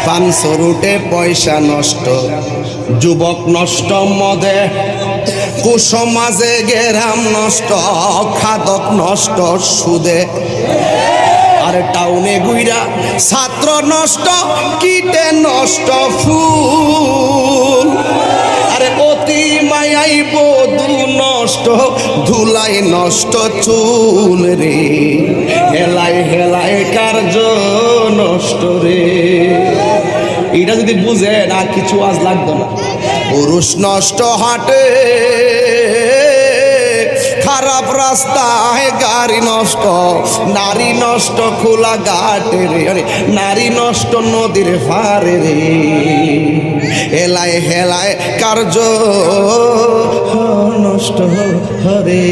পানসরুটে পয়সা নষ্ট, যুবক নষ্ট মদে, কুসমাজে গেরাম নষ্ট, খাদক নষ্ট সুদে, আর টাউনে গুইরা ছাত্র নষ্ট, কীটে নষ্ট ফুল, আরে অতি মায়াই বধূ নষ্ট, ধুলাই নষ্ট চুল রে, হেলাই হেলাই কার্য নষ্ট রে। এটা যদি বুঝেন আর কিছু আজ লাগতো না। পুরুষ নষ্ট হাটে, খারাপ রাস্তায় গাড়ি নষ্ট, নারী নষ্ট খোলা ঘাটে রে, আরে নারী নষ্ট নদীর পারে রে, হেলায় হেলায় কার্য নষ্ট হরে।